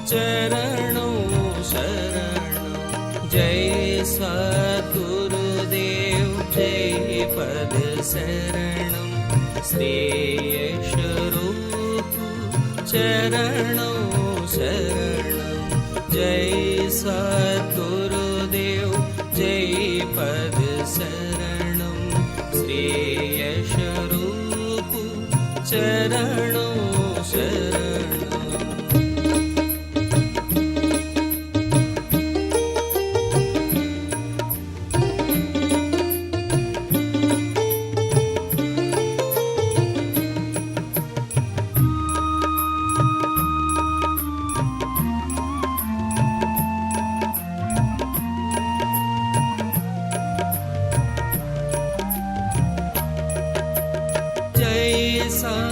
चरणों शरणों। जय सद्गुरुदेव जय पद शरणं। श्रेयस रूप चरणों शरणं। जय सद्गुरुदेव जय पद शरणं। श्रेयस रूप चरणों शरणं।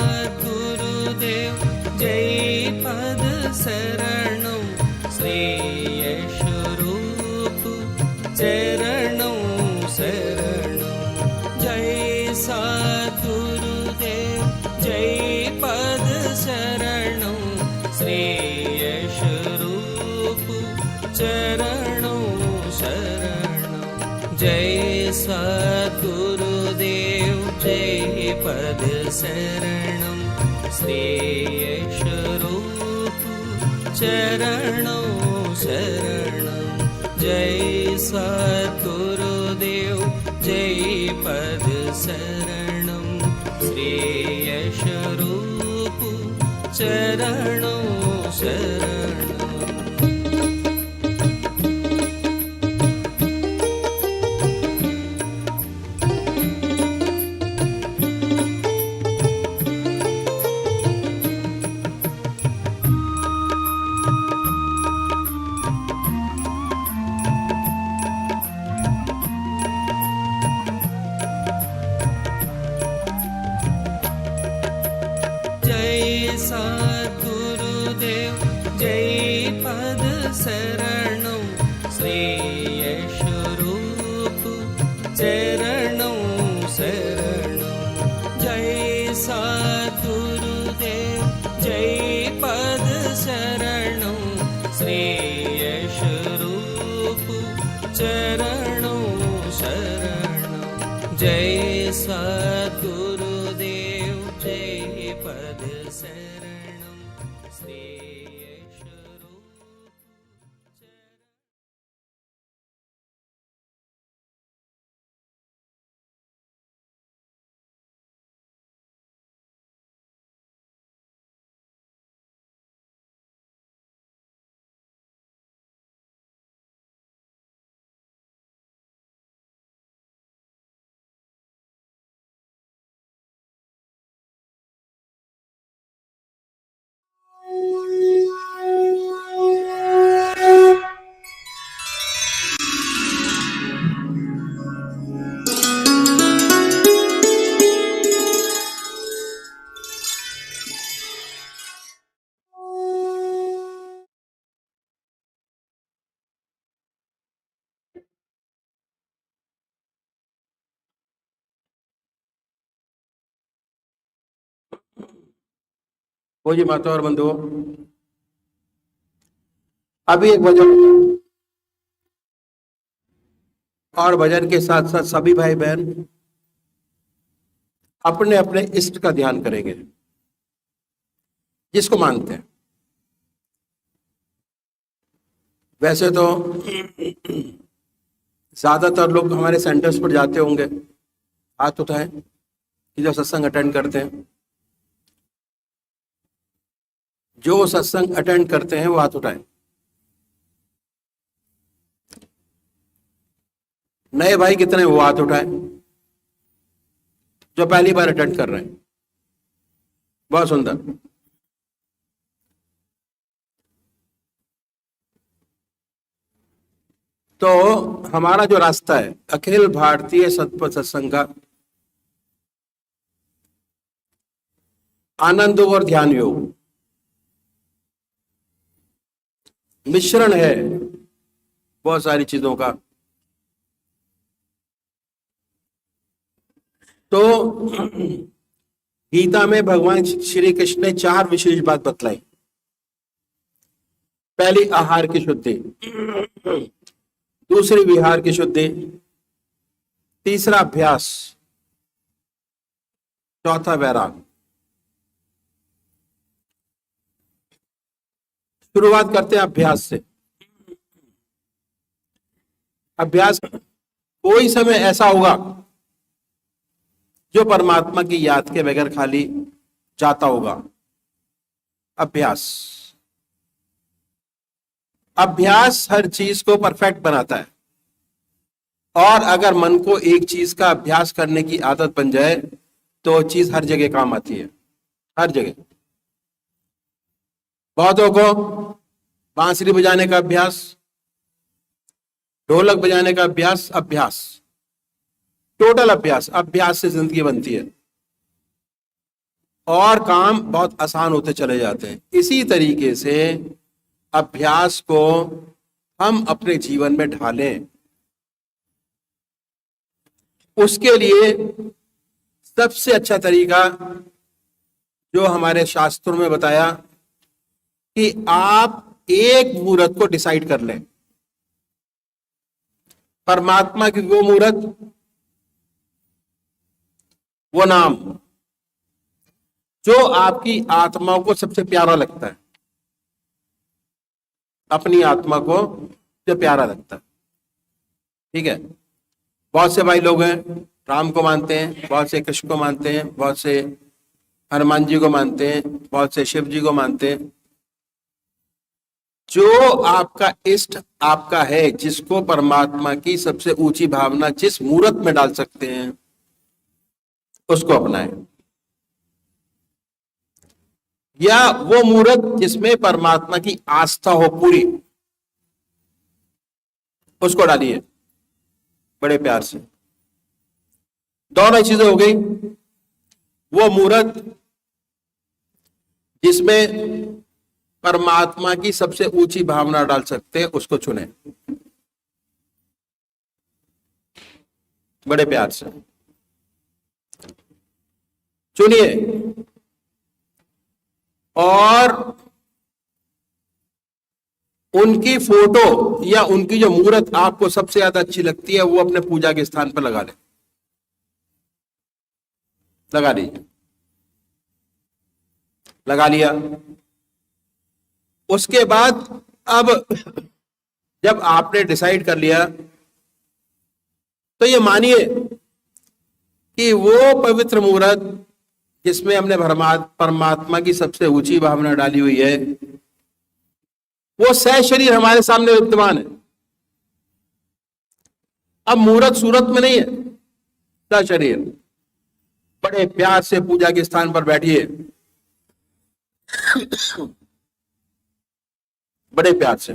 सद्गुरुदेव जय पद शरणं। श्रेयस रूप चरणों शरणं। जय सद्गुरुदेव जय पद शरणं। श्रेयस रूप चरणों शरणं। जय सद्गुरुदेव जय पद शरणं। श्रेयस रूप चरणों शरणं। जय सद्गुरुदेव जय पद शरणं। श्रेयस रूप चरणों शरणं। सद्गुरुदेव जय पद शरणं। श्रेयस रूप चरणों शरणं। जय सद्गुरुदेव जय पद शरणं। श्रेयस रूप चरणों शरणं। जय सद्गुरुदेव जय पद शरणं। श्रेयस रूप वो जी माता और बंधुओं, अभी एक भजन और भजन के साथ साथ सभी भाई बहन अपने अपने इष्ट का ध्यान करेंगे, जिसको मानते हैं। वैसे तो ज्यादातर लोग हमारे सेंटर्स पर जाते होंगे, हाथ उठाएं कि जो सत्संग अटेंड करते हैं। जो सत्संग अटेंड करते हैं वो हाथ उठाएं। नए भाई कितने वो हाथ उठाएं जो पहली बार अटेंड कर रहे हैं। बहुत सुंदर। तो हमारा जो रास्ता है अखिल भारतीय सतपथ सत्संग का आनंद और ध्यान योग मिश्रण है बहुत सारी चीजों का। तो गीता में भगवान श्री कृष्ण ने 4 विशेष बात बतलाई। पहली आहार की शुद्धि, दूसरी विहार की शुद्धि, तीसरा अभ्यास, चौथा वैराग। शुरुआत करते हैं अभ्यास से। अभ्यास, कोई समय ऐसा होगा जो परमात्मा की याद के बगैर खाली जाता होगा। अभ्यास, अभ्यास हर चीज को परफेक्ट बनाता है। और अगर मन को एक चीज का अभ्यास करने की आदत बन जाए तो वो चीज हर जगह काम आती है, हर जगह। बहुतों को बांसुरी बजाने का अभ्यास, ढोलक बजाने का अभ्यास, अभ्यास, टोटल अभ्यास, अभ्यास से जिंदगी बनती है और काम बहुत आसान होते चले जाते हैं। इसी तरीके से अभ्यास को हम अपने जीवन में ढालें। उसके लिए सबसे अच्छा तरीका जो हमारे शास्त्रों में बताया कि आप एक मुहूर्त को डिसाइड कर लें। परमात्मा की वो मुहूर्त, वो नाम जो आपकी आत्मा को सबसे प्यारा लगता है, अपनी आत्मा को जो प्यारा लगता है। ठीक है, बहुत से भाई लोग हैं राम को मानते हैं, बहुत से कृष्ण को मानते हैं, बहुत से हनुमान जी को मानते हैं, बहुत से शिव जी को मानते हैं। जो आपका इष्ट आपका है, जिसको परमात्मा की सबसे ऊंची भावना जिस मूर्त में डाल सकते हैं, उसको अपनाएं। या वो मूर्त जिसमें परमात्मा की आस्था हो पूरी, उसको डालिए बड़े प्यार से। दोनों चीजें हो गई। वो मूर्त जिसमें परमात्मा की सबसे ऊंची भावना डाल सकते हैं, उसको चुने बड़े प्यार से, चुनिए। और उनकी फोटो या उनकी जो मूर्त आपको सबसे ज्यादा अच्छी लगती है, वो अपने पूजा के स्थान पर लगा ले, लगा लीजिए। लगा लिया, उसके बाद अब जब आपने डिसाइड कर लिया तो ये मानिए कि वो पवित्र मूर्त जिसमें हमने परमात्मा की सबसे ऊंची भावना डाली हुई है, वो सह शरीर हमारे सामने विद्यमान है। अब मूर्त सूरत में नहीं है, सह शरीर। बड़े प्यार से पूजा के स्थान पर बैठिए, बड़े प्यार से।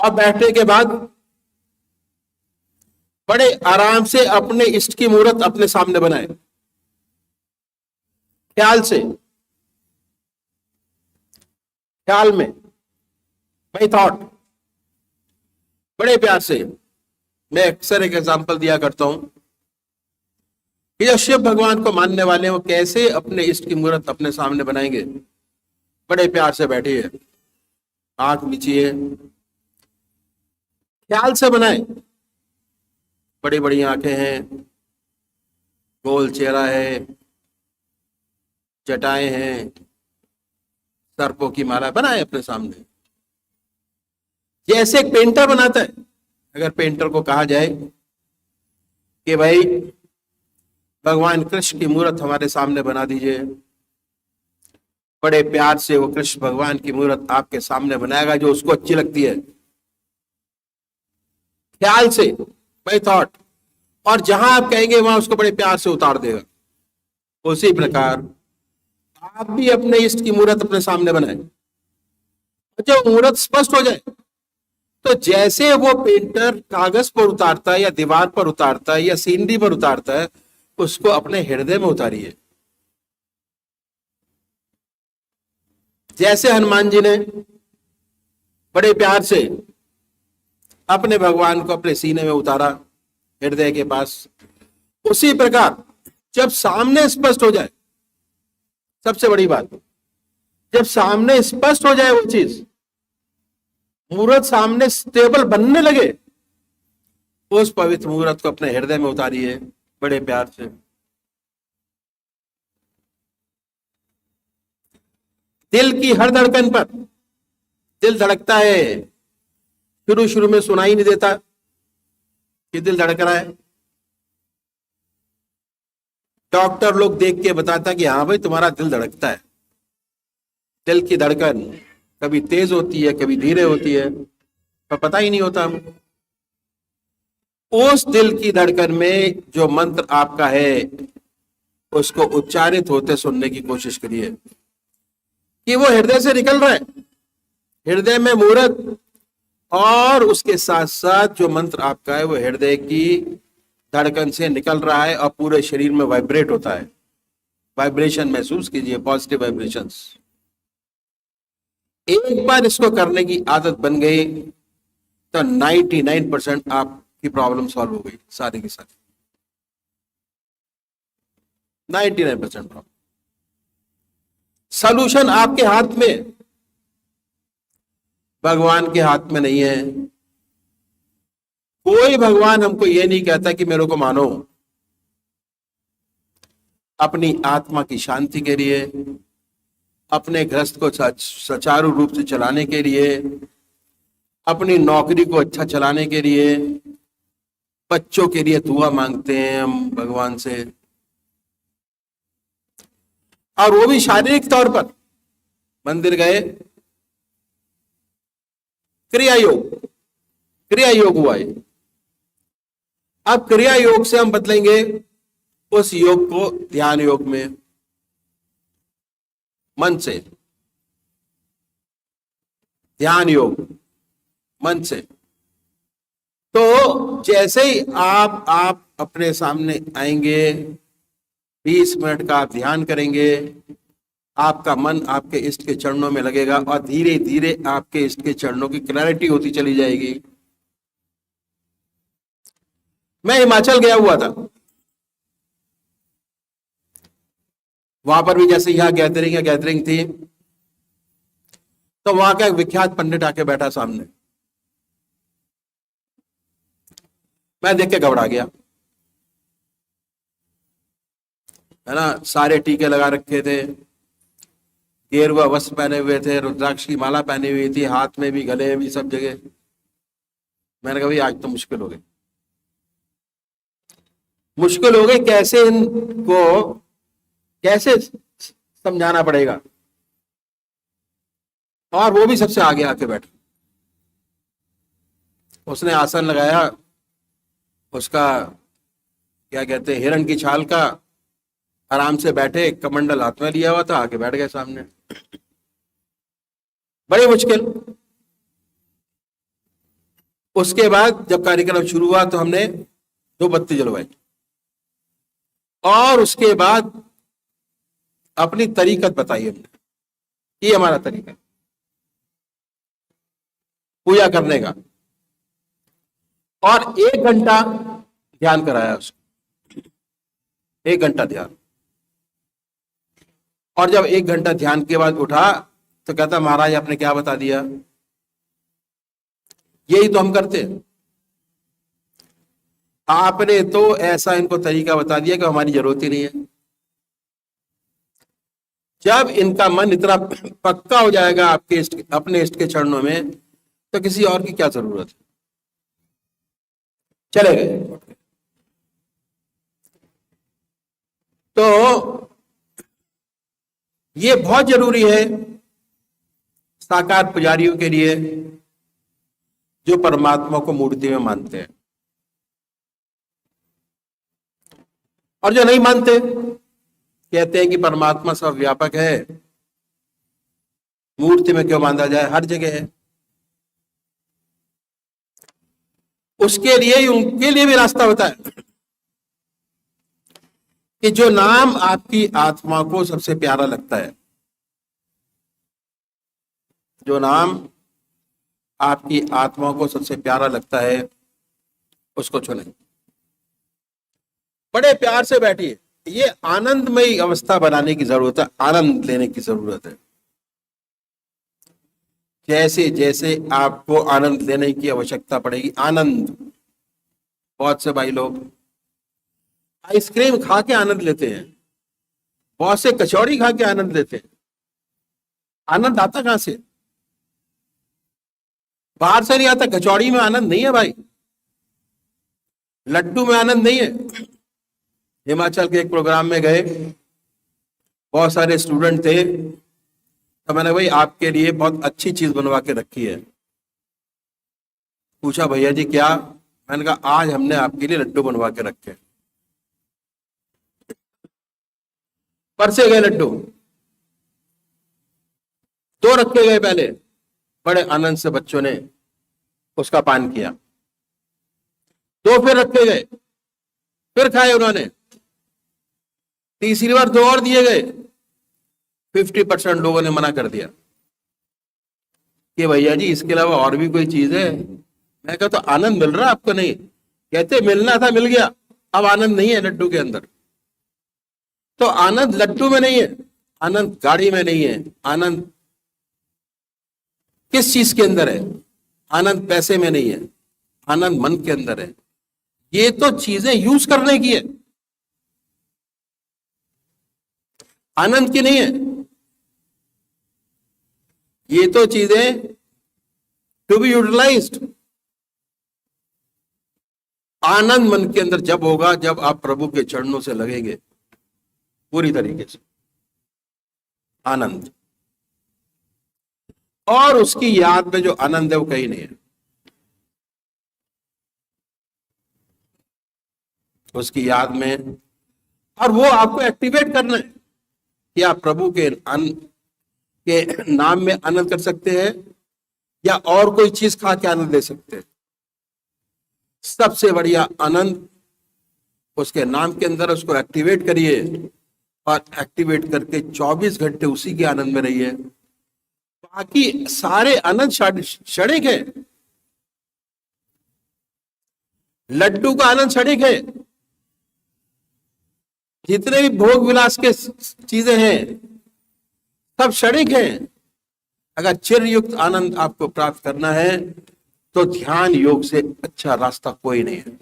और बैठने के बाद बड़े आराम से अपने इष्ट की मूर्त अपने सामने बनाए, ख्याल से, ख्याल में, बाय थॉट, बड़े प्यार से। मैं अक्सर एक एग्जांपल दिया करता हूं कि जो शिव भगवान को मानने वाले हैं वो कैसे अपने इष्ट की मूर्त अपने सामने बनाएंगे। बड़े प्यार से बैठिए, आंख मीचिए, ख्याल से बनाए। बड़ी बड़ी आंखें हैं, गोल चेहरा है, जटाएं हैं, सर्पों की माला बनाए अपने सामने, जैसे एक पेंटर बनाता है। अगर पेंटर को कहा जाए कि भाई भगवान कृष्ण की मूर्त हमारे सामने बना दीजिए, बड़े प्यार से वो कृष्ण भगवान की मूर्त आपके सामने बनाएगा जो उसको अच्छी लगती है, ख्याल से, बाय थॉट। और जहां आप कहेंगे वहां उसको बड़े प्यार से उतार देगा। उसी प्रकार आप भी अपने इष्ट की मूर्त अपने सामने बनाए। जब मूर्त स्पष्ट हो जाए तो जैसे वो पेंटर कागज पर उतारता है या दीवार पर उतारता है या सीनरी पर उतारता है, उसको अपने हृदय में उतारिए। जैसे हनुमान जी ने बड़े प्यार से अपने भगवान को अपने सीने में उतारा, हृदय के पास, उसी प्रकार जब सामने स्पष्ट हो जाए, सबसे बड़ी बात, जब सामने स्पष्ट हो जाए वो चीज, मुहूर्त सामने स्टेबल बनने लगे, उस पवित्र मुहूर्त को अपने हृदय में उतारिए बड़े प्यार से। दिल की हर धड़कन पर, दिल धड़कता है, शुरू शुरू में सुनाई नहीं देता कि दिल धड़क रहा है। डॉक्टर लोग देख के बताता कि हाँ भाई तुम्हारा दिल धड़कता है। दिल की धड़कन कभी तेज होती है, कभी धीरे होती है, पर पता ही नहीं होता हमको। उस दिल की धड़कन में जो मंत्र आपका है, उसको उच्चारित होते सुनने की कोशिश करिए कि वो हृदय से निकल रहा है, हृदय में मुहूर्त, और उसके साथ साथ जो मंत्र आपका है वो हृदय की धड़कन से निकल रहा है और पूरे शरीर में वाइब्रेट होता है। वाइब्रेशन महसूस कीजिए, पॉजिटिव वाइब्रेशंस। एक बार इसको करने की आदत बन गई तो 99% आपकी प्रॉब्लम सॉल्व हो गई, सारी की सारी 99% प्रॉब्लम। सॉल्यूशन आपके हाथ में, भगवान के हाथ में नहीं है। कोई भगवान हमको ये नहीं कहता कि मेरे को मानो। अपनी आत्मा की शांति के लिए, अपने गृहस्थ को सुचारू रूप से चलाने के लिए, अपनी नौकरी को अच्छा चलाने के लिए, बच्चों के लिए दुआ मांगते हैं हम भगवान से, और वो भी शारीरिक तौर पर। मंदिर गए, क्रिया योग हुआ है। अब क्रिया योग से हम बदलेंगे उस योग को ध्यान योग में, मन से, ध्यान योग मन से। तो जैसे ही आप अपने सामने आएंगे, 20 मिनट का आप ध्यान करेंगे, आपका मन आपके इष्ट के चरणों में लगेगा और धीरे धीरे आपके इष्ट के चरणों की क्लैरिटी होती चली जाएगी। मैं हिमाचल गया हुआ था, वहां पर भी जैसे यहां गैदरिंग थी, तो वहां का एक विख्यात पंडित आके बैठा सामने। मैं देख के घबरा गया, है ना। सारे टीके लगा रखे थे, गेरुआ वस्त्र पहने हुए थे, रुद्राक्ष की माला पहनी हुई थी, हाथ में भी, गले में भी, सब जगह। मैंने कहा भाई आज तो मुश्किल हो गई, कैसे इनको कैसे समझाना पड़ेगा। और वो भी सबसे आगे आके बैठा। उसने आसन लगाया, उसका क्या कहते हैं, हिरण की छाल का, आराम से बैठे, कमंडल हाथ में लिया हुआ था, आके बैठ गए सामने। बड़ी मुश्किल। उसके बाद जब कार्यक्रम शुरू हुआ तो हमने 2 बत्ती जलवाई, और उसके बाद अपनी तरीकत बताई हमने। ये हमारा तरीका पूजा करने का, और 1 घंटा ध्यान कराया उसको, 1 घंटा ध्यान। और जब 1 घंटा ध्यान के बाद उठा तो कहता महाराज आपने क्या बता दिया, यही तो हम करते हैं। आपने तो ऐसा इनको तरीका बता दिया कि हमारी जरूरत ही नहीं है। जब इनका मन इतना पक्का हो जाएगा आपके अपने इष्ट के चरणों में, तो किसी और की क्या जरूरत है। चले गए। तो ये बहुत जरूरी है साकार पुजारियों के लिए, जो परमात्मा को मूर्ति में मानते हैं। और जो नहीं मानते, कहते हैं कि परमात्मा सब व्यापक है, मूर्ति में क्यों बांधा जाए, हर जगह है। उसके लिए, उनके लिए भी रास्ता बताया कि जो नाम आपकी आत्मा को सबसे प्यारा लगता है, जो नाम आपकी आत्मा को सबसे प्यारा लगता है, उसको चुनें। बड़े प्यार से बैठिए। ये आनंदमयी अवस्था बनाने की जरूरत है, आनंद लेने की जरूरत है। जैसे जैसे आपको आनंद लेने की आवश्यकता पड़ेगी, आनंद, बहुत से भाई लोग आइसक्रीम खा के आनंद लेते हैं, बहुत से कचौड़ी खा के आनंद लेते हैं। आनंद आता कहां से? बाहर से नहीं आता। कचौड़ी में आनंद नहीं है भाई, लड्डू में आनंद नहीं है। हिमाचल के एक प्रोग्राम में गए, बहुत सारे स्टूडेंट थे, तो मैंने भाई आपके लिए बहुत अच्छी चीज बनवा के रखी है। पूछा भैया जी क्या? मैंने कहा आज हमने आपके लिए लड्डू बनवा के रखे। परसे गए लड्डू, दो रखे गए पहले, बड़े आनंद से बच्चों ने उसका पान किया। दो फिर रखे गए, फिर खाए उन्होंने। तीसरी बार दो और दिए गए, 50% लोगों ने मना कर दिया कि भैया जी इसके अलावा और भी कोई चीज है। मैं कहा तो आनंद मिल रहा आपको नहीं? कहते मिलना था मिल गया, अब आनंद नहीं है लड्डू के अंदर। तो आनंद लड्डू में नहीं है, आनंद गाड़ी में नहीं है, आनंद किस चीज के अंदर है? आनंद पैसे में नहीं है, आनंद मन के अंदर है। ये तो चीजें यूज करने की है, आनंद की नहीं है। ये तो चीजें टू बी यूटिलाइज्ड। आनंद मन के अंदर जब होगा जब आप प्रभु के चरणों से लगेंगे पूरी तरीके से, आनंद। और उसकी याद में जो आनंद है वो कहीं नहीं है। उसकी याद में, और वो आपको एक्टिवेट करना है कि आप प्रभु के नाम में आनंद कर सकते हैं या और कोई चीज खा के आनंद ले सकते हैं। सबसे बढ़िया आनंद उसके नाम के अंदर, उसको एक्टिवेट करिए और एक्टिवेट करके 24 घंटे उसी के आनंद में रहिए। बाकी सारे आनंद क्षणिक है। लड्डू का आनंद क्षणिक है, जितने भी भोग विलास के चीजें हैं सब क्षणिक हैं। अगर चिरयुक्त आनंद आपको प्राप्त करना है तो ध्यान योग से अच्छा रास्ता कोई नहीं है।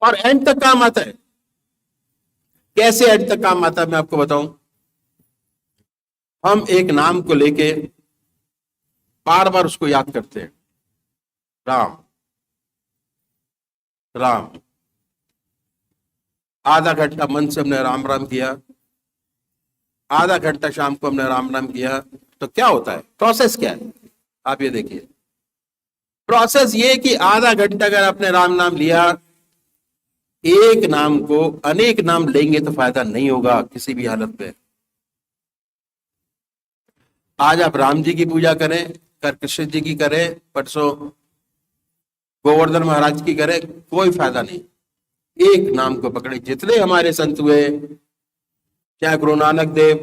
और एंड तक काम आता है। कैसे एंड तक काम आता है मैं आपको बताऊं। हम एक नाम को लेके बार बार उसको याद करते हैं, राम राम। आधा घंटा मन से हमने राम राम किया, आधा घंटा शाम को हमने राम राम किया, तो क्या होता है? प्रोसेस क्या है आप ये देखिए। प्रोसेस ये कि आधा घंटा अगर आपने राम नाम लिया, एक नाम को अनेक नाम लेंगे तो फायदा नहीं होगा किसी भी हालत में। आज आप राम जी की पूजा करें, कल कृष्ण जी की करें, परसों गोवर्धन महाराज की करें, कोई फायदा नहीं। एक नाम को पकड़े। जितने हमारे संत हुए, चाहे गुरु नानक देव,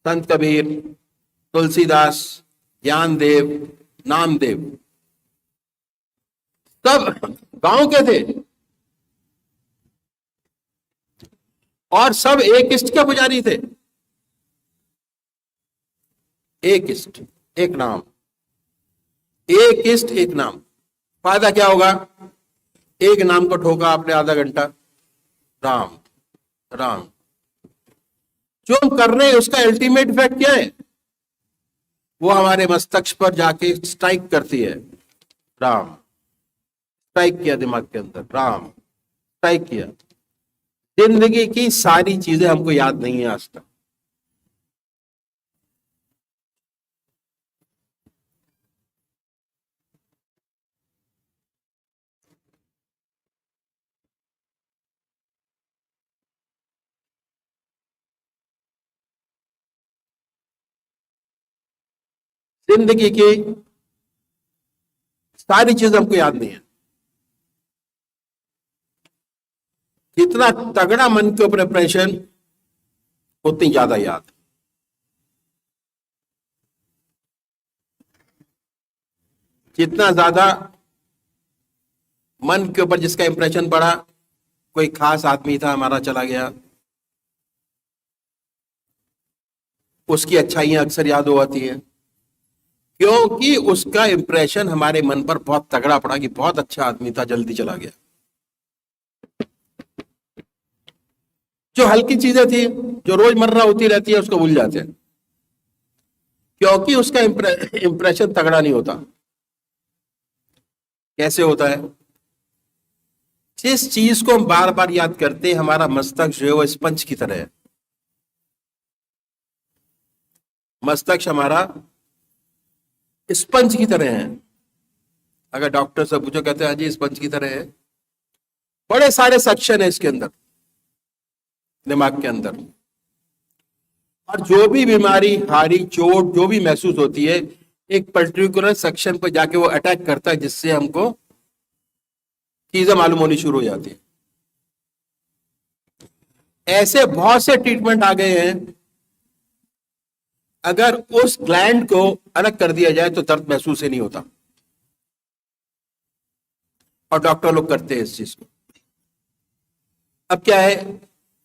संत कबीर, तुलसीदास, ज्ञानदेव, नामदेव, सब गांव के थे और सब एक इष्ट के पुजारी थे। एक इष्ट एक नाम, एक इष्ट एक नाम। फायदा क्या होगा? एक नाम को ठोका आपने आधा घंटा, राम राम। जो हम कर रहे हैं उसका अल्टीमेट इफेक्ट क्या है? वो हमारे मस्तिष्क पर जाके स्ट्राइक करती है। राम स्ट्राइक किया दिमाग के अंदर, राम स्ट्राइक किया। जिंदगी की सारी चीजें हमको याद नहीं है आज तक। जिंदगी की सारी चीजें हमको याद नहीं है। जितना तगड़ा मन के ऊपर प्रेशर, उतनी ज्यादा याद। जितना ज्यादा मन के ऊपर जिसका इंप्रेशन पड़ा, कोई खास आदमी था हमारा चला गया, उसकी अच्छाइयां अक्सर याद हो आती हैं, क्योंकि उसका इंप्रेशन हमारे मन पर बहुत तगड़ा पड़ा कि बहुत अच्छा आदमी था, जल्दी चला गया। जो हल्की चीजें थी, जो रोजमर्रा होती रहती है, उसको भूल जाते हैं, क्योंकि उसका इंप्रेशन तगड़ा नहीं होता। कैसे होता है? जिस चीज को हम बार बार याद करते हैं, हमारा मस्तिष्क जो है वो स्पंज की तरह है। मस्तिष्क हमारा स्पंज की तरह है। अगर डॉक्टर से पूछो, कहते हैं हाँ जी स्पंज की तरह है। बड़े सारे सेक्शन है इसके अंदर, दिमाग के अंदर, और जो भी बीमारी, हारी, चोट जो भी महसूस होती है, एक पर्टिकुलर सेक्शन पर जाके वो अटैक करता है, जिससे हमको चीजें मालूम होनी शुरू हो जाती है। ऐसे बहुत से ट्रीटमेंट आ गए हैं, अगर उस ग्लैंड को अलग कर दिया जाए तो दर्द महसूस ही नहीं होता, और डॉक्टर लोग करते हैं इस चीज को। अब क्या है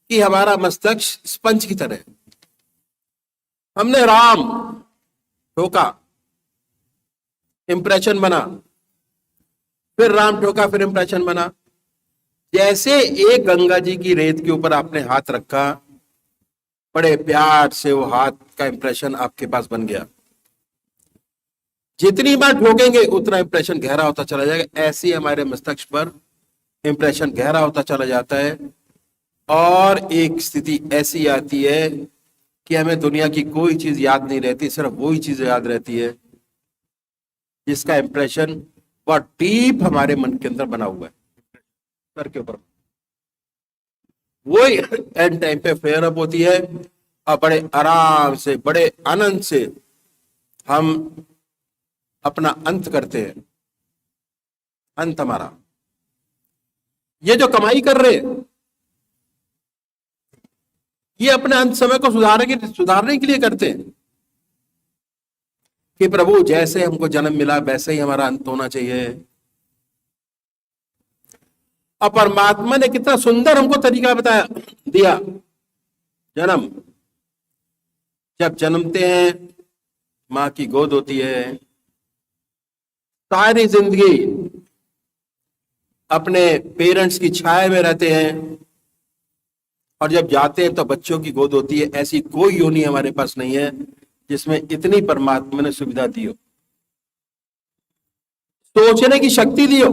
कि हमारा मस्तिष्क स्पंज की तरह है। हमने राम ठोका, इंप्रेशन बना, फिर राम ठोका, फिर इंप्रेशन बना। जैसे एक गंगा जी की रेत के ऊपर आपने हाथ रखा, बड़े प्यार से वो हाथ का इंप्रेशन आपके पास बन गया। जितनी बार ठोकेंगे उतना इंप्रेशन गहरा होता चला जाएगा। ऐसे ही हमारे मस्तिष्क पर इंप्रेशन गहरा होता चला जाता है, और एक स्थिति ऐसी आती है कि हमें दुनिया की कोई चीज याद नहीं रहती, सिर्फ वही चीज याद रहती है जिसका इंप्रेशन बहुत डीप हमारे मन के अंदर बना हुआ है, सर के ऊपर। वही एंड टाइम पे फेयर अप होती है, और बड़े आराम से, बड़े आनंद से हम अपना अंत करते हैं। अंत हमारा, ये जो कमाई कर रहे हैं, ये अपने अंत समय को सुधारने के लिए करते हैं कि प्रभु जैसे हमको जन्म मिला वैसे ही हमारा अंत होना चाहिए। और परमात्मा ने कितना सुंदर हमको तरीका बताया दिया। जन्म, जब जन्मते हैं, मां की गोद होती है, सारी जिंदगी अपने पेरेंट्स की छाया में रहते हैं, और जब जाते हैं तो बच्चों की गोद होती है। ऐसी कोई योनि हमारे पास नहीं है जिसमें इतनी परमात्मा ने सुविधा दी हो, सोचने की शक्ति दी हो,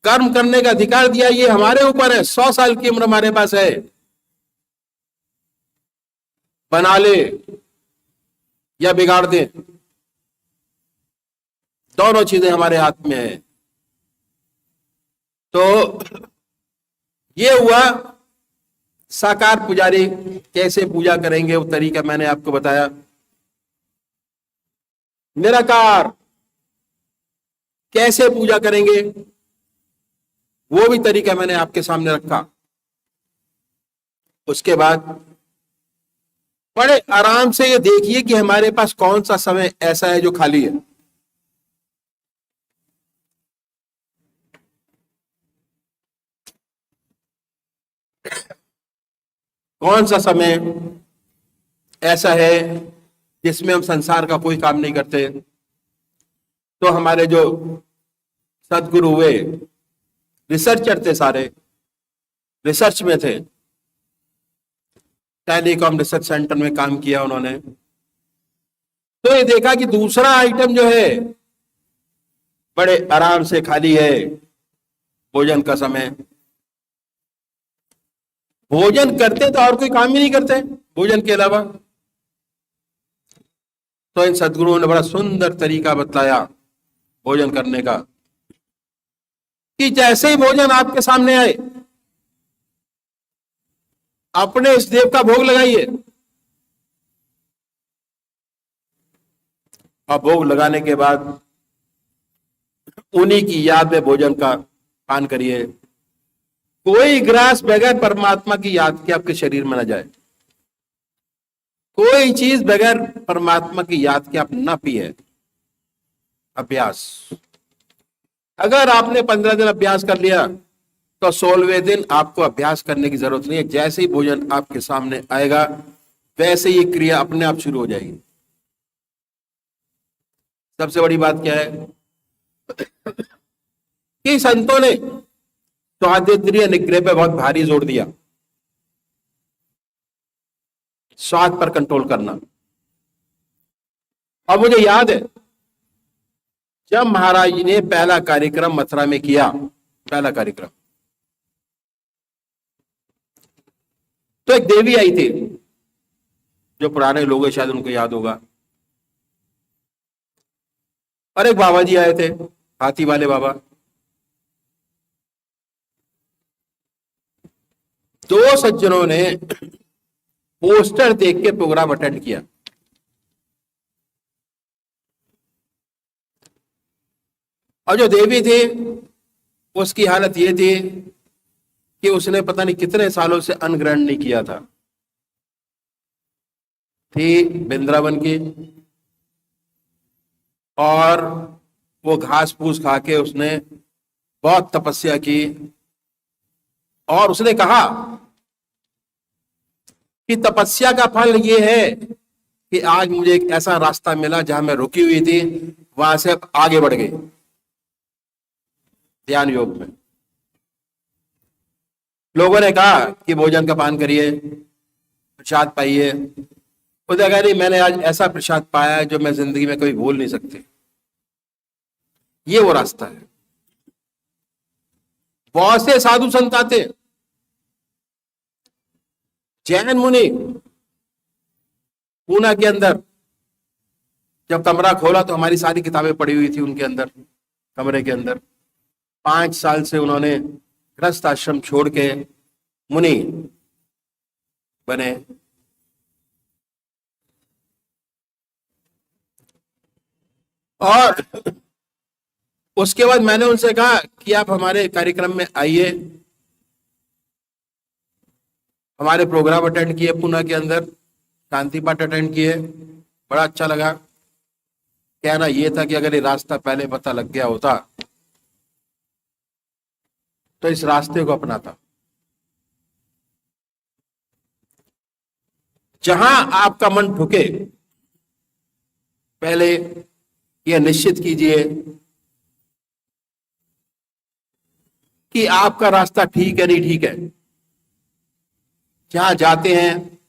कर्म करने का अधिकार दिया। ये हमारे ऊपर है। 100 साल की उम्र हमारे पास है, बना ले या बिगाड़ दे, दोनों चीजें हमारे हाथ में है। तो ये हुआ साकार पुजारी कैसे पूजा करेंगे, वो तरीका मैंने आपको बताया। निराकार कैसे पूजा करेंगे, वो भी तरीका मैंने आपके सामने रखा। उसके बाद बड़े आराम से ये देखिए कि हमारे पास कौन सा समय ऐसा है जो खाली है। कौन सा समय ऐसा है जिसमें हम संसार का कोई काम नहीं करते। तो हमारे जो सदगुरु हुए, रिसर्चर थे, सारे रिसर्च में थे, टेलीकॉम रिसर्च सेंटर में काम किया उन्होंने। तो ये देखा कि दूसरा आइटम जो है बड़े आराम से खाली है, भोजन का समय। भोजन करते तो और कोई काम ही नहीं करते भोजन के अलावा। तो इन सदगुरुओं ने बड़ा सुंदर तरीका बताया भोजन करने का, कि जैसे ही भोजन आपके सामने आए, अपने इस देव का भोग लगाइए, और भोग लगाने के बाद उन्हीं की याद में भोजन का पान करिए। कोई ग्रास बगैर परमात्मा की याद के आपके शरीर में न जाए। कोई चीज बगैर परमात्मा की याद के आप ना पिए। अभ्यास, अगर आपने 15 दिन अभ्यास कर लिया तो 16वें दिन आपको अभ्यास करने की जरूरत नहीं है। जैसे ही भोजन आपके सामने आएगा, वैसे ये क्रिया अपने आप शुरू हो जाएगी। सबसे बड़ी बात क्या है कि संतों ने स्वादेंद्रिय निग्रह पे बहुत भारी जोर दिया, स्वाद पर कंट्रोल करना। और मुझे याद है जब महाराज जी ने पहला कार्यक्रम मथुरा में किया, पहला कार्यक्रम, तो एक देवी आई थी, जो पुराने लोग हैं शायद उनको याद होगा, और एक बाबा जी आए थे, हाथी वाले बाबा। दो सज्जनों ने पोस्टर देख के प्रोग्राम अटेंड किया। और जो देवी थी उसकी हालत ये थी कि उसने पता नहीं कितने सालों से अन्न ग्रहण नहीं किया था, थी वृंदावन की, और वो घास फूस खा के उसने बहुत तपस्या की। और उसने कहा कि तपस्या का फल ये है कि आज मुझे एक ऐसा रास्ता मिला जहां मैं रुकी हुई थी, वहां से अब आगे बढ़ गई ध्यान योग में। लोगों ने कहा कि भोजन का पान करिए, प्रसाद पाइए। उसने कहा नहीं, मैंने आज ऐसा प्रसाद पाया है जो मैं जिंदगी में कभी भूल नहीं सकती। ये वो रास्ता है। बहुत से साधु संत आते, जैन मुनि पूना के अंदर जब कमरा खोला तो हमारी सारी किताबें पड़ी हुई थी उनके अंदर, कमरे के अंदर। 5 साल से उन्होंने गृहस्थ आश्रम छोड़ के मुनि बने। और उसके बाद मैंने उनसे कहा कि आप हमारे कार्यक्रम में आइए। हमारे प्रोग्राम अटेंड किए पूना के अंदर, शांति पाठ अटेंड किए, बड़ा अच्छा लगा। कहना ये था कि अगर ये रास्ता पहले पता लग गया होता तो इस रास्ते को अपनाता। जहां आपका मन ठुके, पहले यह निश्चित कीजिए कि आपका रास्ता ठीक है नहीं ठीक है। जहां जाते हैं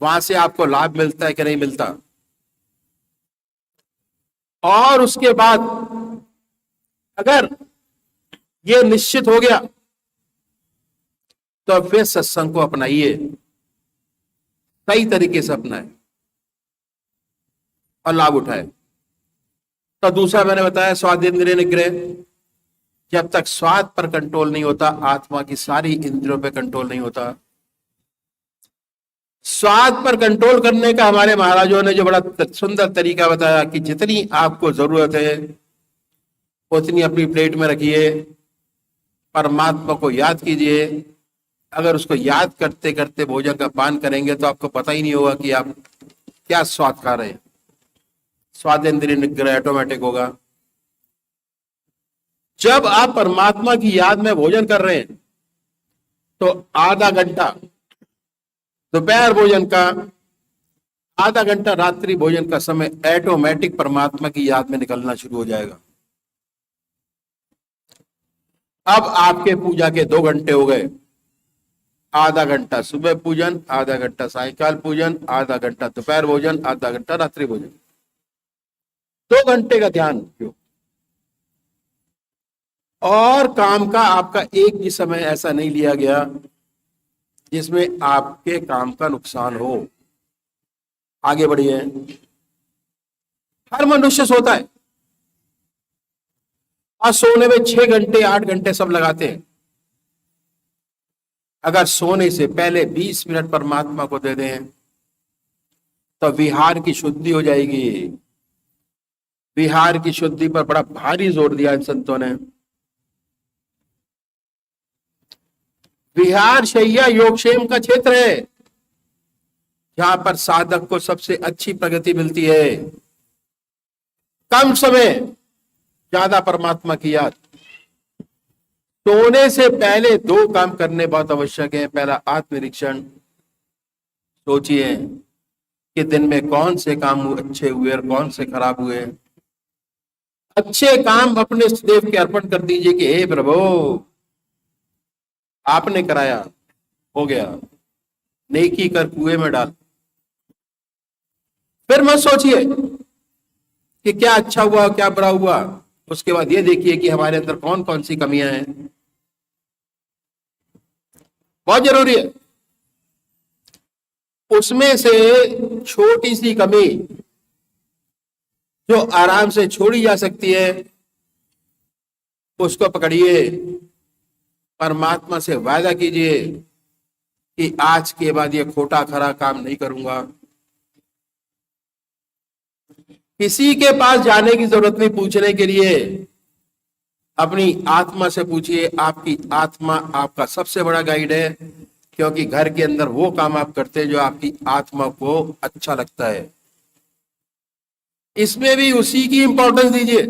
वहां से आपको लाभ मिलता है कि नहीं मिलता। और उसके बाद अगर ये निश्चित हो गया तो फिर सत्संग को अपनाइए, सही तरीके से अपनाए और लाभ उठाए। तो दूसरा मैंने बताया स्वादेंद्रिय निग्रह। जब तक स्वाद पर कंट्रोल नहीं होता, आत्मा की सारी इंद्रियों पे कंट्रोल नहीं होता। स्वाद पर कंट्रोल करने का हमारे महाराजों ने जो बड़ा सुंदर तरीका बताया कि जितनी आपको जरूरत है उतनी अपनी प्लेट में रखिए, परमात्मा को याद कीजिए। अगर उसको याद करते करते भोजन का पान करेंगे तो आपको पता ही नहीं होगा कि आप क्या स्वाद खा रहे हैं। स्वादेंद्रिय निग्रह ऑटोमेटिक होगा। जब आप परमात्मा की याद में भोजन कर रहे हैं तो आधा घंटा दोपहर भोजन का, आधा घंटा रात्रि भोजन का समय ऑटोमेटिक परमात्मा की याद में निकलना शुरू हो जाएगा। अब आपके पूजा के 2 घंटे हो गए। आधा घंटा सुबह पूजन, आधा घंटा सायकाल पूजन, आधा घंटा दोपहर भोजन, आधा घंटा रात्रि भोजन। 2 घंटे का ध्यान क्यों? और काम का आपका एक भी समय ऐसा नहीं लिया गया जिसमें आपके काम का नुकसान हो। आगे बढ़िए। हर मनुष्य सोता है और सोने में 6 घंटे 8 घंटे सब लगाते हैं। अगर सोने से पहले 20 मिनट परमात्मा को दे दें तो विहार की शुद्धि हो जाएगी। विहार की शुद्धि पर बड़ा भारी जोर दिया इन संतों ने। विहार शैया योगक्षेम का क्षेत्र है जहां पर साधक को सबसे अच्छी प्रगति मिलती है। कम समय ज्यादा परमात्मा की याद। सोने से पहले 2 काम करने बहुत आवश्यक है। पहला आत्मनिरीक्षण, सोचिए कि दिन में कौन से काम अच्छे हुए और कौन से खराब हुए। अच्छे काम अपने देव के अर्पण कर दीजिए कि हे प्रभु, आपने कराया, हो गया, नेकी कर कुएं में डाल। फिर मत सोचिए कि क्या अच्छा हुआ क्या बुरा हुआ। उसके बाद ये देखिए कि हमारे अंदर कौन कौन सी कमियां हैं। बहुत जरूरी है। उसमें से छोटी सी कमी जो आराम से छोड़ी जा सकती है, उसको पकड़िए। परमात्मा से वादा कीजिए कि आज के बाद ये खोटा खरा काम नहीं करूंगा। किसी के पास जाने की जरूरत नहीं पूछने के लिए। अपनी आत्मा से पूछिए। आपकी आत्मा आपका सबसे बड़ा गाइड है, क्योंकि घर के अंदर वो काम आप करते हैं जो आपकी आत्मा को अच्छा लगता है। इसमें भी उसी की इंपॉर्टेंस दीजिए।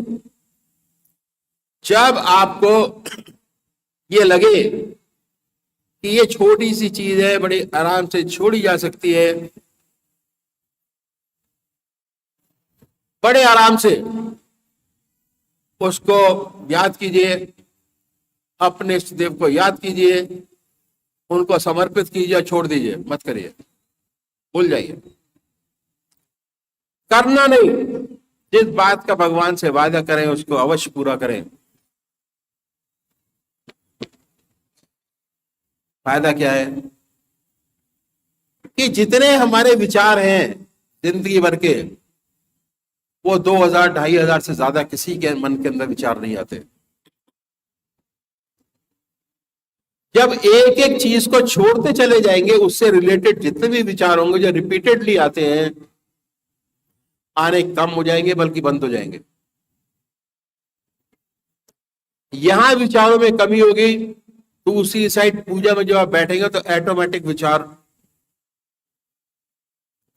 जब आपको ये लगे कि ये छोटी सी चीज है, बड़ी आराम से छोड़ी जा सकती है, बड़े आराम से उसको याद कीजिए। अपने इष्ट देव को याद कीजिए, उनको समर्पित कीजिए, छोड़ दीजिए, मत करिए, भूल जाइए। करना नहीं। जिस बात का भगवान से वादा करें उसको अवश्य पूरा करें। फायदा क्या है कि जितने हमारे विचार हैं जिंदगी भर के, वो 2000 2500 से ज्यादा किसी के मन के अंदर विचार नहीं आते। जब एक एक चीज को छोड़ते चले जाएंगे, उससे रिलेटेड जितने भी विचार होंगे जो रिपीटेडली आते हैं, आने कम हो जाएंगे, बल्कि बंद हो जाएंगे। यहां विचारों में कमी होगी, दूसरी साइड पूजा में जब आप बैठेंगे तो ऑटोमेटिक विचार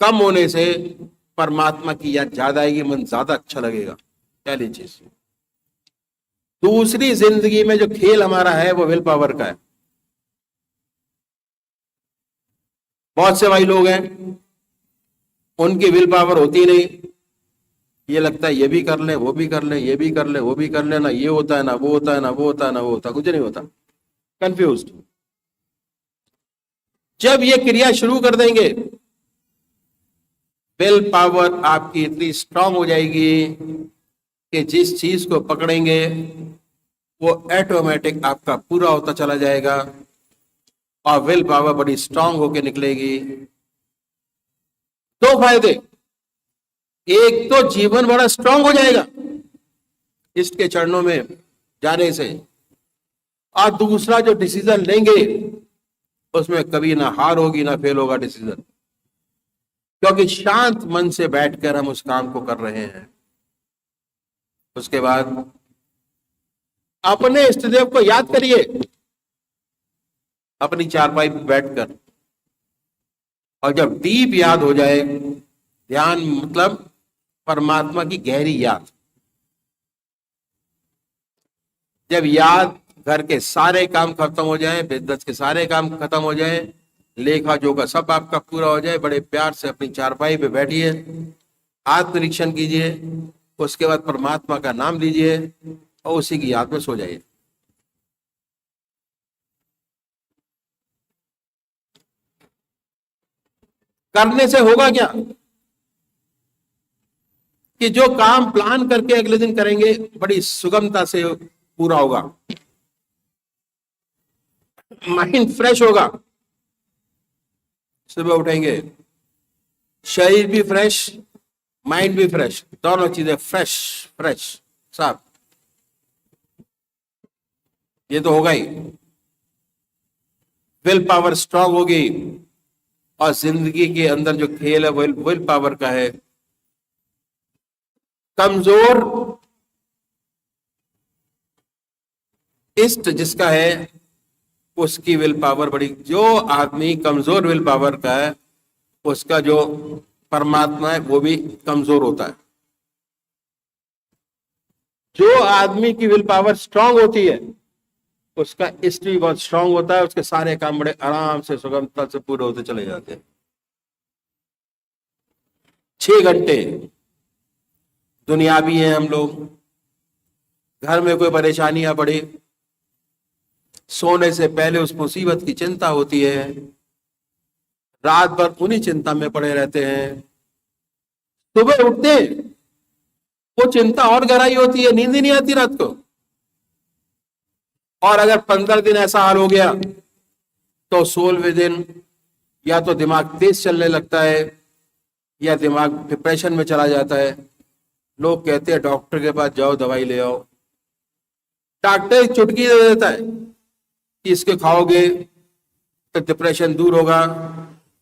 कम होने से परमात्मा की याद ज्यादा आएगी, मन ज्यादा अच्छा लगेगा। पहली चीज। दूसरी, जिंदगी में जो खेल हमारा है वो विल पावर का है। बहुत से भाई लोग हैं, उनकी विल पावर होती नहीं। ये लगता है ये भी कर ले, वो भी कर ले, ये भी कर ले, वो भी कर ले, ना ये होता है, ना वो होता है, ना वो होता है, ना वो होता है, कुछ नहीं होता। कंफ्यूज्ड। जब ये क्रिया शुरू कर देंगे, विल पावर आपकी इतनी स्ट्रांग हो जाएगी कि जिस चीज को पकड़ेंगे वो ऑटोमेटिक आपका पूरा होता चला जाएगा, और विल पावर बड़ी स्ट्रांग होकर निकलेगी। दो फायदे, एक तो जीवन बड़ा स्ट्रांग हो जाएगा इष्ट के चरणों में जाने से, और दूसरा जो डिसीजन लेंगे उसमें कभी ना हार होगी ना फेल होगा डिसीजन, क्योंकि शांत मन से बैठकर हम उस काम को कर रहे हैं। उसके बाद अपने इष्टदेव को याद करिए अपनी चारपाई पर बैठकर, और जब डीप याद हो जाए, ध्यान मतलब परमात्मा की गहरी याद, जब याद घर के सारे काम खत्म हो जाए, बिजनेस के सारे काम खत्म हो जाए, लेखा जोखा सब आपका पूरा हो जाए, बड़े प्यार से अपनी चारपाई पे बैठिए, आत्मनिरीक्षण कीजिए, उसके बाद परमात्मा का नाम लीजिए और उसी की याद में सो जाइए। करने से होगा क्या कि जो काम प्लान करके अगले दिन करेंगे बड़ी सुगमता से पूरा होगा, माइंड फ्रेश होगा। सुबह उठेंगे, शरीर भी फ्रेश, माइंड भी फ्रेश, दोनों चीजें फ्रेश फ्रेश साफ। ये तो होगा ही। विल पावर स्ट्रांग होगी, और जिंदगी के अंदर जो खेल है विल पावर का है। कमजोर इष्ट जिसका है उसकी विल पावर बड़ी, जो आदमी कमजोर विल पावर का है उसका जो परमात्मा है वो भी कमजोर होता है। जो आदमी की विल पावर स्ट्रांग होती है उसका इष्ट भी बहुत स्ट्रांग होता है, उसके सारे काम बड़े आराम से सुगमता से पूरे होते चले जाते हैं। 6 घंटे दुनियावी हैं हम लोग, घर में कोई परेशानियां पड़े, सोने से पहले उस मुसीबत की चिंता होती है, रात भर उन्हीं चिंता में पड़े रहते हैं, सुबह उठते वो चिंता और गहराई होती है, नींद ही नहीं आती रात को। और अगर 15 दिन ऐसा हाल हो गया तो 16वें दिन या तो दिमाग तेज चलने लगता है या दिमाग डिप्रेशन में चला जाता है। लोग कहते हैं डॉक्टर के पास जाओ, दवाई ले आओ। डॉक्टर एक चुटकी दे देता है कि इसके खाओगे तो डिप्रेशन दूर होगा।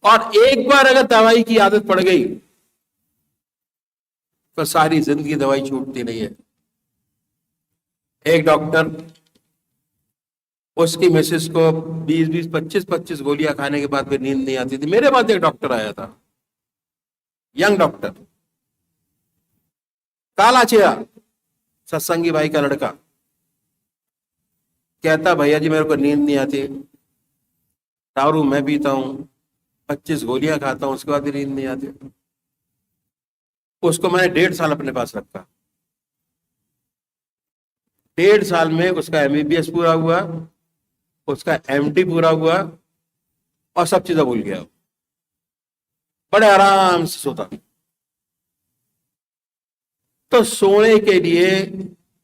और एक बार अगर दवाई की आदत पड़ गई तो सारी जिंदगी दवाई छूटती नहीं है। एक डॉक्टर, उसकी मिसेस को 20-20, 25-25 गोलियां खाने के बाद भी नींद नहीं आती थी। मेरे पास एक डॉक्टर आया था, यंग डॉक्टर, काला चेहरा, सत्संगी भाई का लड़का। कहता भैया जी मेरे को नींद नहीं आती, दारू मैं पीता हूं, 25 गोलियां खाता हूं, उसके बाद भी नींद नहीं आती। उसको मैंने 1.5 साल अपने पास रखा। 1.5 साल में उसका MBBS पूरा हुआ, उसका MD पूरा हुआ और सब चीजें भूल गया। बड़े आराम से सोता। तो सोने के लिए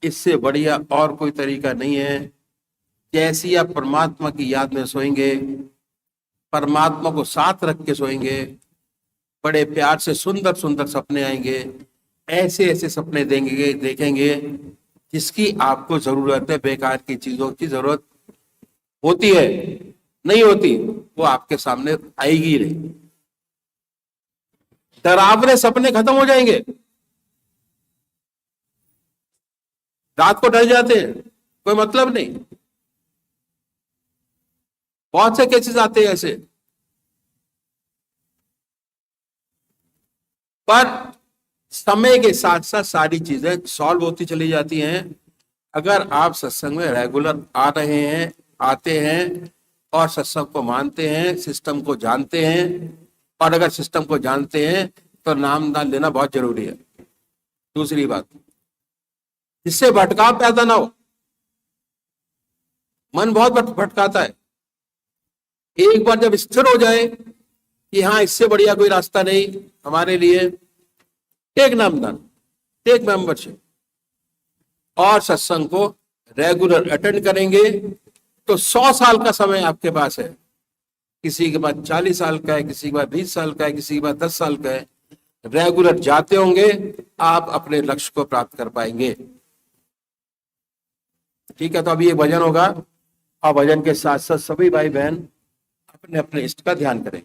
इससे बढ़िया और कोई तरीका नहीं है। जैसी आप परमात्मा की याद में सोएंगे, परमात्मा को साथ रख के सोएंगे, बड़े प्यार से सुंदर सुंदर सपने आएंगे, ऐसे ऐसे सपने देंगे, देखेंगे जिसकी आपको जरूरत है। बेकार की चीजों की जरूरत होती है, नहीं होती, वो आपके सामने आएगी नहीं। डरावने सपने खत्म हो जाएंगे। रात को डर जाते हैं, कोई मतलब नहीं। बहुत से केसेस आते हैं ऐसे। पर समय के साथ साथ सारी चीजें सॉल्व होती चली जाती हैं। अगर आप सत्संग में रेगुलर आ रहे हैं, आते हैं और सत्संग को मानते हैं, सिस्टम को जानते हैं, और अगर सिस्टम को जानते हैं तो नाम दान लेना बहुत जरूरी है। दूसरी बात, जिससे भटकाव पैदा ना हो। मन बहुत भटकाता है। एक बार जब स्थिर हो जाए कि हाँ इससे बढ़िया कोई रास्ता नहीं हमारे लिए, टेक नामदान, टेक मेंबरशिप और सत्संग को रेगुलर अटेंड करेंगे तो 100 साल का समय आपके पास है। किसी के पास 40 साल का है, किसी के पास 20 साल का है, किसी के पास 10 साल का है। रेगुलर जाते होंगे, आप अपने लक्ष्य को प्राप्त कर पाएंगे। ठीक है, तो अभी ये भजन होगा और भजन के साथ साथ सभी भाई बहन अपने अपने इष्ट का ध्यान करें।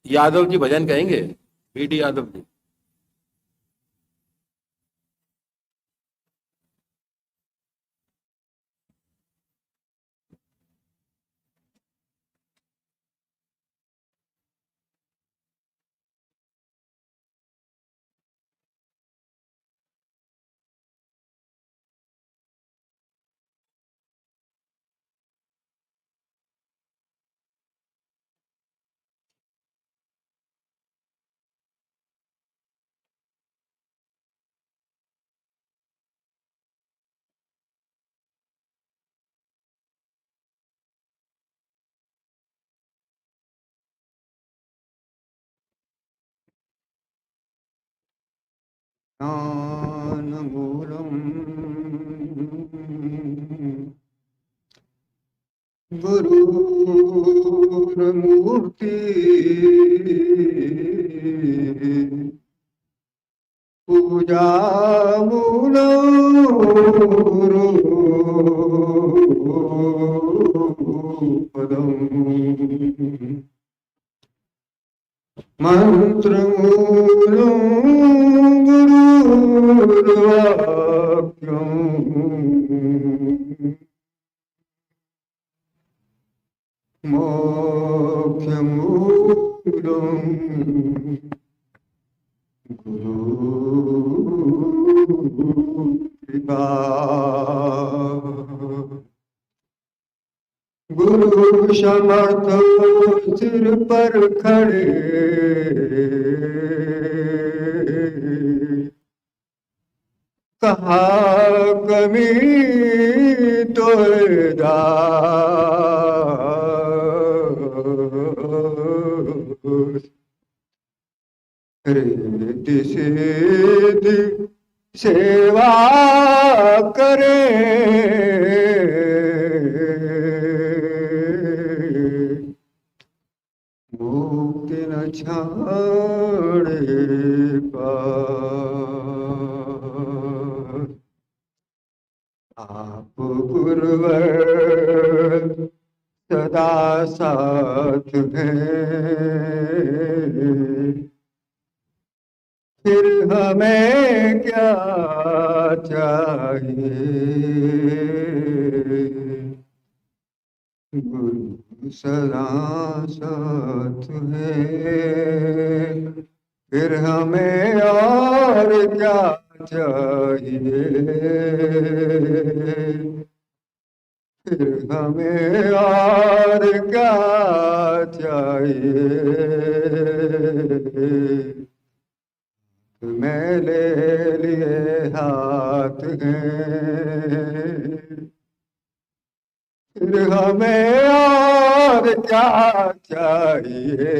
यादव जी भजन कहेंगे, BD यादव जी। ज्ञानमूलम् गुरुर्मूर्ति पूजामूलम् मंत्रमूलं गुरुर्वाक्यम् मोक्षमूलं गुरुकृपा। गुरु समर्थ सिर पर खड़े, कहा कमी तो दास, रिद्धि सिद्धि सेवा करे, मुक्ति न छाड़े पास। आप गुरुवर सदा साथ हैं, फिर हमें क्या चाहिए। गुरु सदा साथ है, फिर हमें और क्या चाहिए। फिर हमें और क्या चाहिए। मैले लिए हाथ हैं, फिर हमें और क्या चाहिए।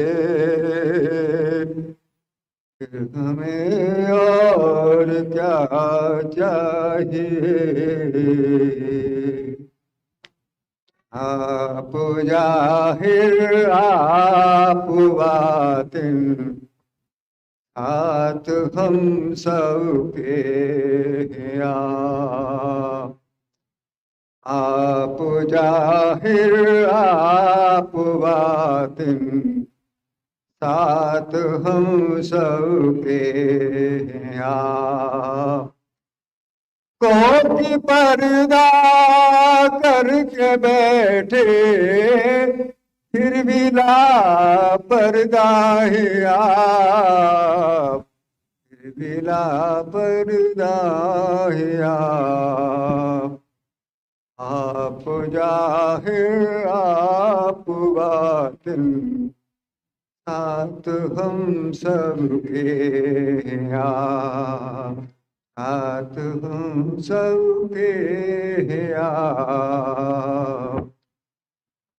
फिर हमें और क्या चाहिए। आप जाहिर आप बातिन, हाथ हम सबके हैं आप जाहिर आप बातिन, साथ हम सबके हैं कोटि पर्दा करके बैठे, फिर भी लापरदा है आप, फिर भी लापरदा है आप जाहिर आप बातिन, साथ हम सबके हैं साथ हम सबके हैं।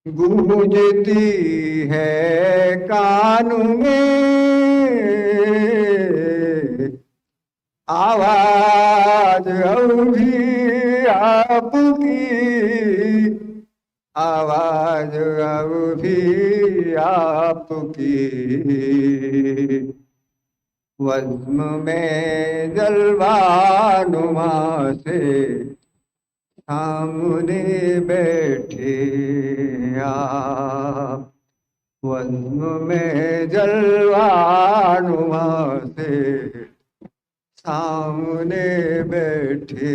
गूंजती है कान में आवाज अभी आपकी, आवाज अभी आपकी। वज्म में जलवानुमा से सामने बैठे आप, वज्म में जलवानुमा से सामने बैठे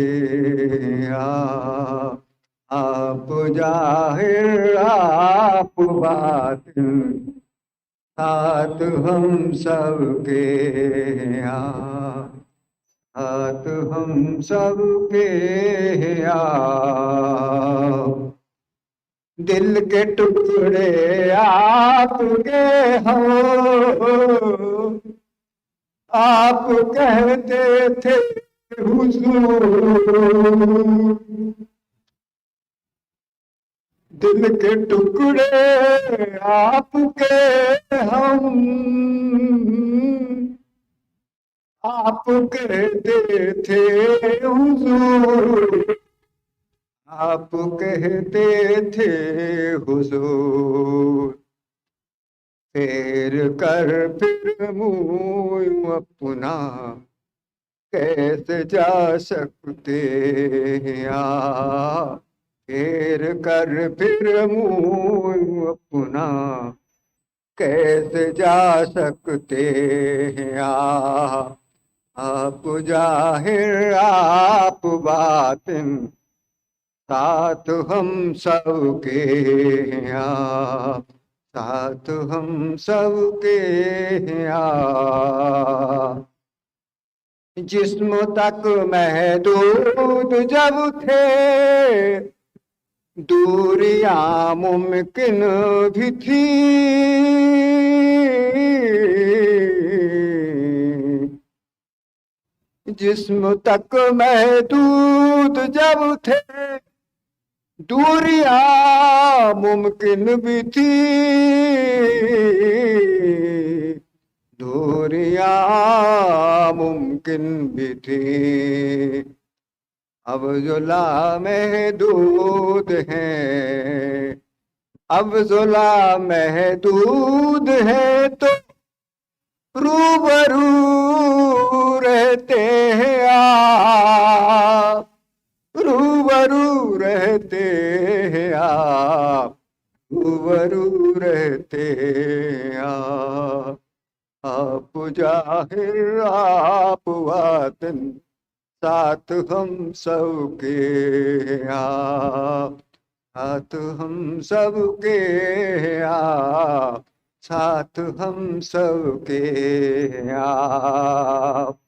आप जाहिर आप बातिन, साथ हम सबके हैं साथ हम सबके हैं। दिल के टुकड़े आपके हो, आप कहते थे हुजूर। दिल के टुकड़े आपके हम, आप कहते थे हुजूर, आप कहते थे हुजूर। फेर कर फिर मुँह अपना कैसे जा सकते हैं आप, फेर कर फिर मुँह अपना कैसे जा सकते हैं आप जाहिर आप बातिन, साथ हम सबके हैं साथ हम सबके हैं। जिस्म तक महदूद जब थे, दूरियां मुमकिन भी थी, जिस्म तक महदूद जब थे, दूरियां मुमकिन भी थी, दूरियां मुमकिन भी थी। अब जुला महदूद है, अब जुला महदूद है, तो रूबरू रहते हैं आप, रूबरू रहते हैं आप, रूबरू रहते हैं आप जाहिर आप वातन, साथ हम सबके हैं आप, साथ हम सबके हैं आप, साथ हम सबके हैं आप।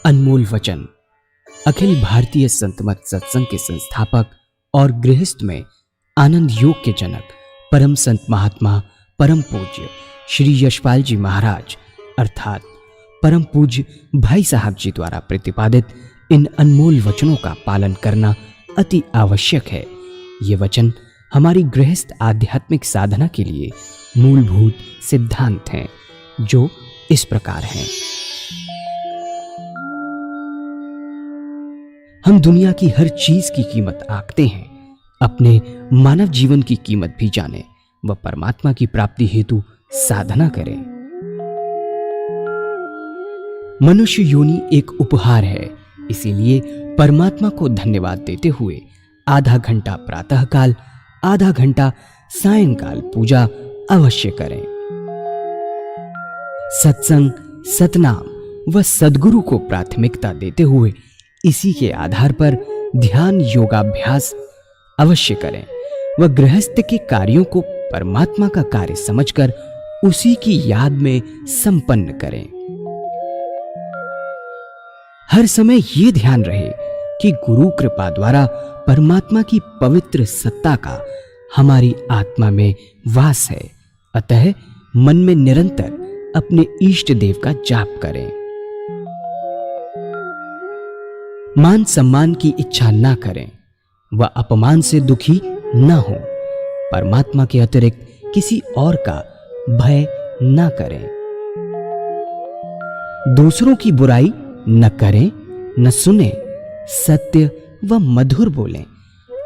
अनमोल वचन अखिल भारतीय संत मत सत्संग के संस्थापक और गृहस्थ में आनंद योग के जनक परम संत महात्मा परम पूज्य श्री यशपाल जी महाराज अर्थात परम पूज्य भाई साहब जी द्वारा प्रतिपादित इन अनमोल वचनों का पालन करना अति आवश्यक है। ये वचन हमारी गृहस्थ आध्यात्मिक साधना के लिए मूलभूत सिद्धांत हैं, जो इस प्रकार हैं। हम दुनिया की हर चीज की कीमत आंकते हैं, अपने मानव जीवन की कीमत भी जानें व परमात्मा की प्राप्ति हेतु साधना करें। मनुष्य योनि एक उपहार है, इसीलिए परमात्मा को धन्यवाद देते हुए आधा घंटा प्रातःकाल, आधा घंटा सायंकाल पूजा अवश्य करें। सत्संग, सतनाम व सद्गुरु को प्राथमिकता देते हुए इसी के आधार पर ध्यान योगाभ्यास अवश्य करें व गृहस्थ के कार्यों को परमात्मा का कार्य समझकर उसी की याद में संपन्न करें। हर समय ये ध्यान रहे कि गुरु कृपा द्वारा परमात्मा की पवित्र सत्ता का हमारी आत्मा में वास है, अतः मन में निरंतर अपने इष्ट देव का जाप करें। मान सम्मान की इच्छा ना करें व अपमान से दुखी न हो। परमात्मा के अतिरिक्त किसी और का भय न करें। दूसरों की बुराई न करें, न सुने, सत्य व मधुर बोलें,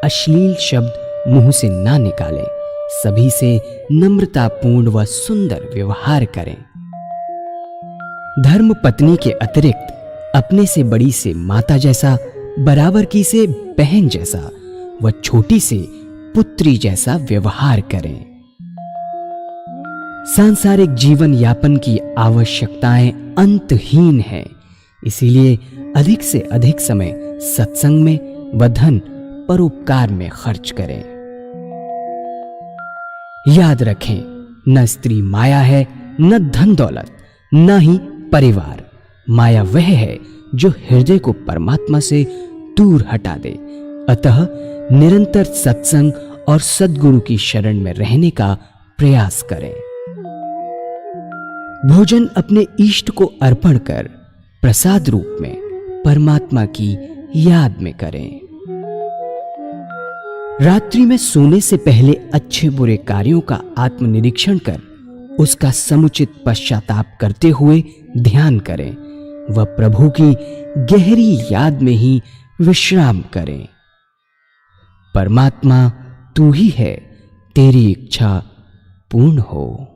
अश्लील शब्द मुंह से ना निकालें, सभी से नम्रतापूर्ण व सुंदर व्यवहार करें। धर्म पत्नी के अतिरिक्त अपने से बड़ी से माता जैसा, बराबर की से बहन जैसा व छोटी से पुत्री जैसा व्यवहार करें। सांसारिक जीवन यापन की आवश्यकताएं अंतहीन हैं, इसीलिए अधिक से अधिक समय सत्संग में व धन परोपकार में खर्च करें। याद रखें, न स्त्री माया है, न धन दौलत, न ही परिवार। माया वह है जो हृदय को परमात्मा से दूर हटा दे। अतः निरंतर सत्संग और सद्गुरु की शरण में रहने का प्रयास करें। भोजन अपने इष्ट को अर्पण कर प्रसाद रूप में परमात्मा की याद में करें। रात्रि में सोने से पहले अच्छे बुरे कार्यों का आत्मनिरीक्षण कर उसका समुचित पश्चाताप करते हुए ध्यान करें व प्रभु की गहरी याद में ही विश्राम करें। परमात्मा तू ही है, तेरी इच्छा पूर्ण हो।